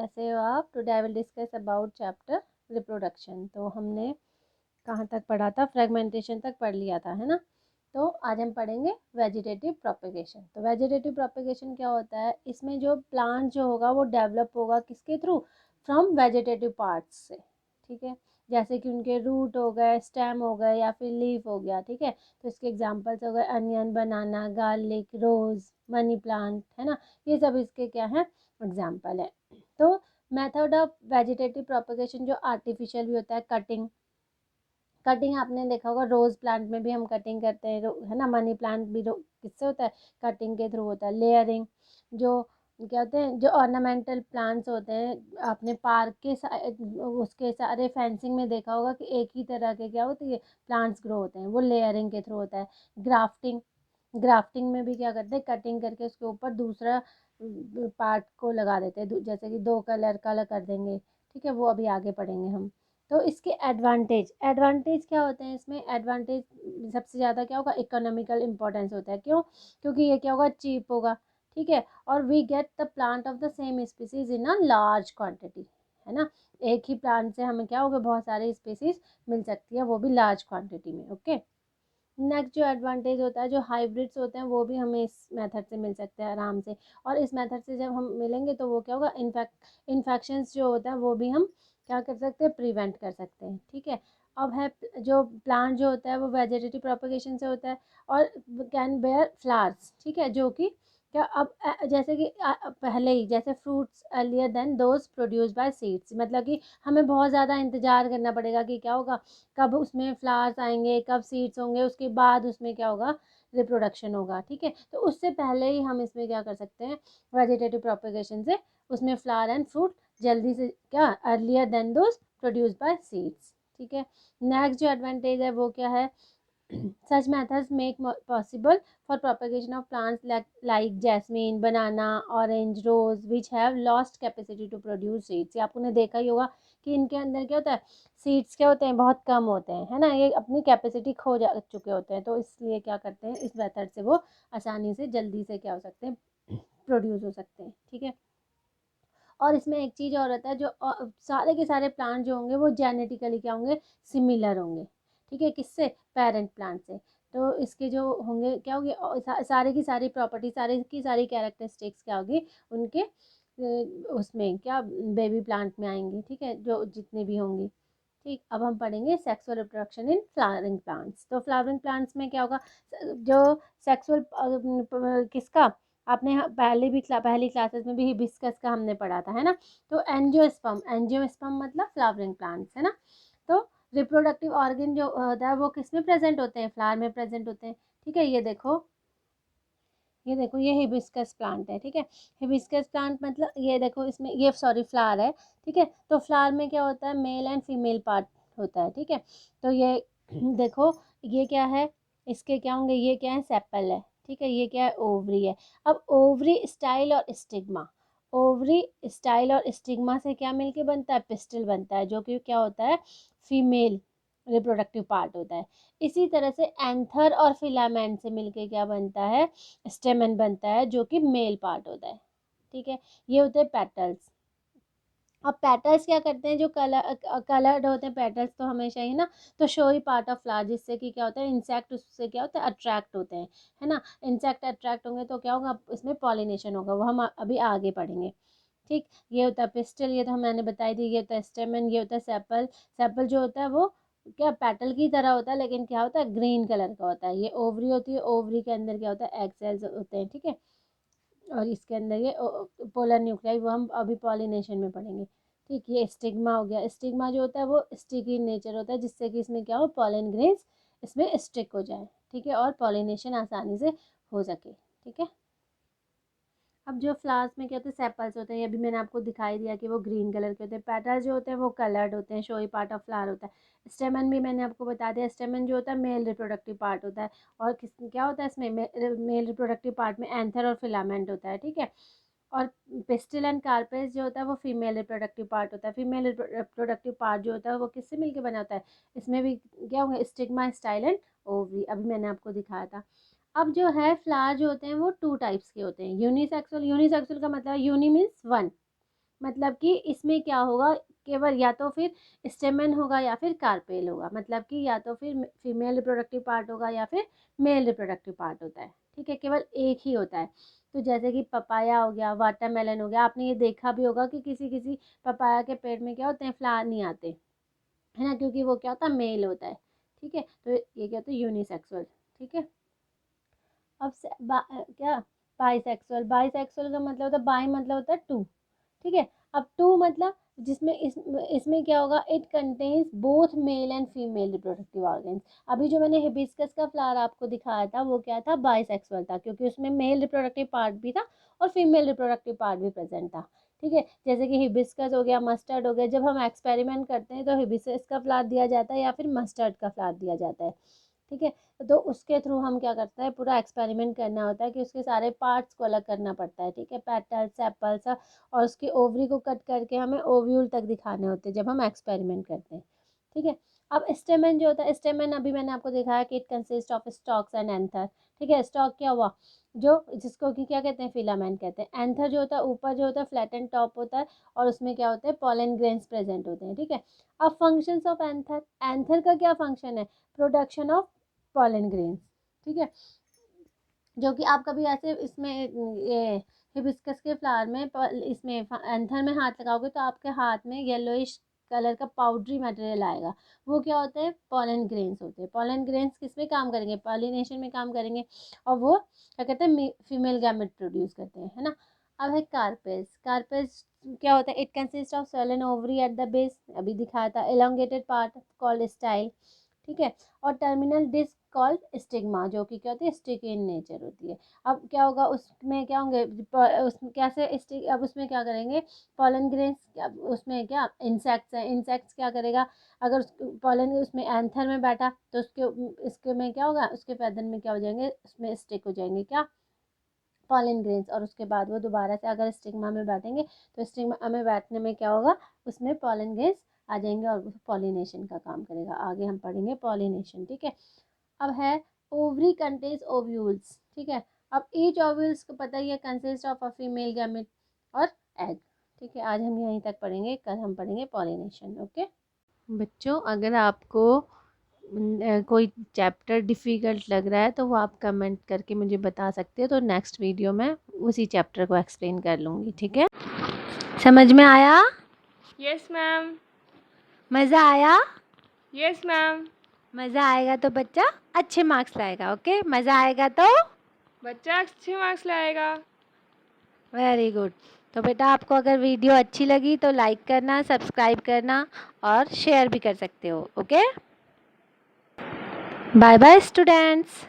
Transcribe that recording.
कैसे हो आप? Today I will discuss about chapter reproduction. तो हमने कहाँ तक पढ़ा था? फ्रेगमेंटेशन तक पढ़ लिया था, है ना। तो आज हम पढ़ेंगे वेजिटेटिव प्रोपेगेशन। तो वेजिटेटिव प्रोपेगेशन क्या होता है? इसमें जो प्लांट जो होगा वो डेवलप होगा किसके थ्रू? फ्रॉम वेजिटेटिव पार्ट्स से, ठीक है। जैसे कि उनके रूट हो गए, स्टेम हो गए, या फिर लीफ हो गया, ठीक है। तो इसके एग्जांपल्स हो गए अनियन, बनाना, गार्लिक, रोज, मनी प्लांट, है ना। ये सब इसके क्या है? एग्जाम्पल है। तो मेथड ऑफ वेजिटेटिव प्रोपेगेशन जो आर्टिफिशियल भी होता है, कटिंग। कटिंग आपने देखा होगा, रोज प्लांट में भी हम कटिंग करते हैं, है ना। मनी प्लांट भी किससे होता है? कटिंग के थ्रू होता है। लेयरिंग, जो क्या होते हैं, जो ऑर्नामेंटल प्लांट्स होते हैं, आपने पार्क के उसके सारे फेंसिंग में देखा होगा कि एक ही तरह के क्या होते हैं प्लांट्स ग्रो होते हैं, वो लेयरिंग के थ्रू होता है। ग्राफ्टिंग, ग्राफ्टिंग में भी क्या करते हैं, कटिंग करके उसके ऊपर दूसरा पार्ट को लगा देते हैं, जैसे कि दो कलर कलर कर देंगे, ठीक है। वो अभी आगे पढ़ेंगे हम। तो इसके एडवांटेज, एडवांटेज क्या होते हैं इसमें? एडवांटेज सबसे ज़्यादा क्या होगा? इकोनॉमिकल इंपॉर्टेंस होता है। क्यों? क्योंकि ये क्या होगा? चीप होगा, ठीक है। और we get the plant of the same species in a large quantity, है ना। एक ही प्लांट से हमें क्या होगा? बहुत सारी स्पीसीज मिल सकती है, वो भी लार्ज क्वांटिटी में। ओके। नेक्स्ट जो एडवांटेज होता है, जो हाइब्रिड्स होते हैं वो भी हमें इस मेथड से मिल सकते हैं आराम से। और इस मेथड से जब हम मिलेंगे तो वो क्या होगा? इन्फेक्शंस जो होता है वो भी हम क्या कर सकते हैं? प्रिवेंट कर सकते हैं, ठीक है। अब है जो प्लांट जो होता है वो वेजिटेटिव प्रोपेगेशन से होता है और कैन बेयर फ्लावर्स, ठीक है। जो कि क्या अब जैसे कि पहले ही जैसे fruits earlier than those produce by seeds, मतलब कि हमें बहुत ज़्यादा इंतजार करना पड़ेगा कि क्या होगा, कब उसमें फ्लावर्स आएंगे, कब सीड्स होंगे, उसके बाद उसमें क्या होगा? रिप्रोडक्शन होगा, ठीक है। तो उससे पहले ही हम इसमें क्या कर सकते हैं? वेजिटेटिव प्रोपेगेशन से उसमें फ्लावर एंड फ्रूट जल्दी से क्या earlier than those produce by seeds, ठीक है। नेक्स्ट जो एडवांटेज है वो क्या है? Such methods make possible for propagation of plants like jasmine, banana, orange, rose, which have lost capacity to produce seeds. ये आपने देखा ही होगा कि इनके अंदर क्या होता है? सीड्स क्या होते हैं? बहुत कम होते हैं, है ना। ये अपनी कैपेसिटी खो जा चुके होते हैं, तो इसलिए क्या करते हैं? इस मेथड से वो आसानी से जल्दी से क्या हो सकते हैं? प्रोड्यूस हो सकते हैं, ठीक है। और इसमें एक चीज़ और होता है, जो सारे के सारे प्लांट जो होंगे वो जेनेटिकली क्या होंगे? सिमिलर होंगे, ठीक है। किससे? पेरेंट प्लांट से। तो इसके जो होंगे क्या होंगे? सारे की सारी प्रॉपर्टी, सारी की सारी कैरेक्टरिस्टिक्स क्या होगी उनके उसमें क्या बेबी प्लांट में आएंगी, ठीक है, जो जितने भी होंगी, ठीक। अब हम पढ़ेंगे sexual reproduction in flowering plants. तो फ्लावरिंग प्लांट्स में क्या होगा? जो सेक्सुअल किसका? आपने पहली क्लासेस में भी हिबिस्कस का हमने पढ़ा था, है ना। तो एंजियोस्पर्म, एंजियोस्पर्म मतलब फ्लावरिंग प्लांट्स, है ना। तो रिप्रोडक्टिव ऑर्गन जो होता है वो किस में प्रेजेंट होते हैं? फ्लावर में प्रेजेंट होते हैं, ठीक है। ये देखो ये हिबिस्कस प्लांट है, ठीक है। हिबिस्कस प्लांट मतलब ये देखो, इसमें ये सॉरी फ्लावर है, ठीक है। तो फ्लावर में क्या होता है? मेल एंड फीमेल पार्ट होता है, ठीक है। तो ये देखो, ये क्या है? इसके क्या होंगे? ये क्या है? सेपल है, ठीक है। ये क्या है? ओवरी है। अब ओवरी, स्टाइल और स्टिग्मा, ओवरी, स्टाइल और स्टिग्मा से क्या मिलके बनता है? पिस्टल बनता है, जो कि क्या होता है? फीमेल रिप्रोडक्टिव पार्ट होता है। इसी तरह से एंथर और फिलामेंट से मिलके क्या बनता है? स्टेमन बनता है, जो कि मेल पार्ट होता है, ठीक है। ये होते हैं पेटल्स। अब पेटल्स क्या करते हैं? जो कलर्ड होते हैं पेटल्स तो हमेशा ही ना, तो show he part of flower, जिससे कि क्या होता है? इंसेक्ट उससे क्या होता है? अट्रैक्ट होते हैं, है ना। इंसेक्ट अट्रैक्ट होंगे तो क्या होगा? इसमें पॉलिनेशन होगा, वो हम अभी आगे पढ़ेंगे, ठीक। ये होता है पिस्टल, ये तो मैंने बताई दी। ये होता है स्टेमन, ये होता है सेपल। सेपल जो होता है वो क्या पेटल की तरह होता है, लेकिन क्या होता है? ग्रीन कलर का होता है। ये ओवरी होती है, ओवरी के अंदर क्या होता है? एग सेल्स होते हैं, ठीक है। और इसके अंदर ये पोलर न्यूक्लियाई, वो हम अभी पॉलिनेशन में पढ़ेंगे, ठीक। ये स्टिग्मा हो गया। स्टिग्मा जो होता है वो स्टिकी नेचर होता है, जिससे कि इसमें क्या हो? पॉलन ग्रेन्स इसमें स्टिक हो जाए, ठीक है, और पॉलिनेशन आसानी से हो सके, ठीक है। अब जो फ्लावर्स में क्या होते हैं? सेपल्स होते हैं, ये भी मैंने आपको दिखाई दिया कि वो ग्रीन कलर के होते हैं। पेटल्स जो होते हैं वो कलर्ड होते हैं, शोई पार्ट ऑफ फ्लावर होता है। स्टेमन भी मैंने आपको बता दिया, स्टेमन जो होता है मेल रिप्रोडक्टिव पार्ट होता है। और किस क्या होता है इसमें? मेल रिप्रोडक्टिव पार्ट में एंथर और फिलामेंट होता है, ठीक है। और पिस्टिल एंड कार्पेस जो होता है वो फीमेल रिप्रोडक्टिव पार्ट होता है। फीमेल रिप्रोडक्टिव पार्ट जो होता है वो किससे मिलकर बना होता है? इसमें भी क्या होंगे? स्टिग्मा, स्टाइल एंड ओवरी, अभी मैंने आपको दिखाया था। अब जो है फ्लावर जो होते हैं वो टू टाइप्स के होते हैं। यूनिसेक्सुअल, यूनिसेक्सुअल का मतलब यूनि मीन्स वन, मतलब कि इसमें क्या होगा, केवल या तो फिर स्टेमन होगा या फिर कार्पेल होगा, मतलब कि या तो फिर फीमेल रिप्रोडक्टिव पार्ट होगा या फिर मेल रिप्रोडक्टिव पार्ट होता है, ठीक है, केवल एक ही होता है। तो जैसे कि पपाया हो गया, वाटरमेलन हो गया, आपने ये देखा भी होगा कि किसी किसी पपाया के पेड़ में क्या होते हैं, फ्लावर नहीं आते, है ना, क्योंकि वो क्या होता है, मेल होता है, ठीक है। तो ये क्या होता है, यूनिसेक्सुअल, ठीक है। अब क्या, बाईसेक्सुअल, बाईसेक्सुअल का मतलब होता है, बाई मतलब होता है टू, ठीक है। अब टू मतलब जिसमें इसमें क्या होगा, it contains both male and female reproductive organs. अभी जो मैंने हिबिस्कस का फ्लावर आपको दिखाया था वो क्या था, बाईसेक्सुअल था, क्योंकि उसमें मेल रिप्रोडक्टिव पार्ट भी था और फीमेल रिप्रोडक्टिव पार्ट भी प्रेजेंट था, ठीक है। जैसे कि हिबिस्कस हो गया, मस्टर्ड हो गया, जब हम एक्सपेरिमेंट करते हैं तो हिबिस्कस का फ्लावर दिया जाता है या फिर मस्टर्ड का फ्लावर दिया जाता है, ठीक है। तो उसके थ्रू हम क्या करते हैं, पूरा एक्सपेरिमेंट करना होता है कि उसके सारे पार्ट्स को अलग करना पड़ता है, ठीक है, पेटल्स, सेपल्स, और उसकी ओवरी को कट करके हमें ओव्यूल तक दिखाने होते हैं जब हम एक्सपेरिमेंट करते हैं, ठीक है। अब स्टेमन जो होता है, स्टेमन अभी मैंने आपको दिखाया कि it consist of stocks and anther, ठीक है। स्टॉक क्या हुआ, जो जिसको कि क्या कहते हैं, फिलामेंट कहते हैं। एंथर जो होता है, ऊपर जो होता है फ्लैटेंड टॉप होता है और उसमें क्या होते हैं, पॉलन ग्रेन्स प्रेजेंट होते हैं, ठीक है। अब फंक्शंस ऑफ एंथर, एंथर का क्या फंक्शन है, प्रोडक्शन ऑफ पॉलन ग्रेन्स, ठीक है। जो कि आप कभी ऐसे इसमें ये हिबिस्कस के फ्लावर में इसमें एंथर में हाथ लगाओगे तो आपके हाथ में येलोइश कलर का पाउडरी मटेरियल आएगा, वो क्या होते हैं, पॉलन ग्रेन्स होते हैं। पॉलन ग्रेन्स किस में काम करेंगे, पॉलिनेशन में काम करेंगे, और वो क्या कहते हैं, फीमेल गैमेट प्रोड्यूस करते हैं, है ना। अब है कार्पेल्स, कार्पेल्स क्या होता है, it consist of cell and ovary at the base, अभी दिखाया था, एलोंगेटेड पार्ट कॉल्ड स्टाइल, ठीक है, और टर्मिनल डिस्क कॉल्ड स्टिग्मा, जो कि क्या होती है, स्टिक इन नेचर होती है। अब क्या होगा, उसमें क्या होंगे, उसमें कैसे स्टिक, अब उसमें क्या करेंगे, पॉलन ग्रेन्स, उसमें क्या इंसेक्ट्स हैं, इंसेक्ट्स क्या करेगा, अगर पॉलन उसमें एंथर में बैठा तो उसके इसके में क्या होगा, उसके पैदन में क्या हो जाएंगे, उसमें स्टिक हो जाएंगे क्या, पॉलन ग्रेन्स, और उसके बाद वो दोबारा से अगर स्टिग्मा में बैठेंगे तो स्टिग्मा में बैठने में क्या होगा, उसमें पॉलन ग्रेन्स आ जाएंगे और पॉलिनेशन का काम करेगा। आगे हम पढ़ेंगे पॉलिनेशन, ठीक है। अब है ओवरी कंटेन्स ओव्यूल्स, ठीक है। अब ईच ओव्यूल्स को पता ही है, consist of a female gamete और एग, ठीक है। आज हम यहीं तक पढ़ेंगे, कल हम पढ़ेंगे पॉलिनेशन, ओके। बच्चों, अगर आपको कोई चैप्टर डिफ़िकल्ट लग रहा है तो वो आप कमेंट करके मुझे बता सकते हो, तो नेक्स्ट वीडियो में उसी चैप्टर को एक्सप्लेन कर लूँगी, ठीक है। समझ में आया? Yes ma'am. मज़ा आया? Yes ma'am. मज़ा आएगा तो बच्चा अच्छे मार्क्स लाएगा, ओके। मज़ा आएगा तो बच्चा अच्छे मार्क्स लाएगा। Very good. तो बेटा, आपको अगर वीडियो अच्छी लगी तो लाइक करना, सब्सक्राइब करना और शेयर भी कर सकते हो, ओके। Bye bye students.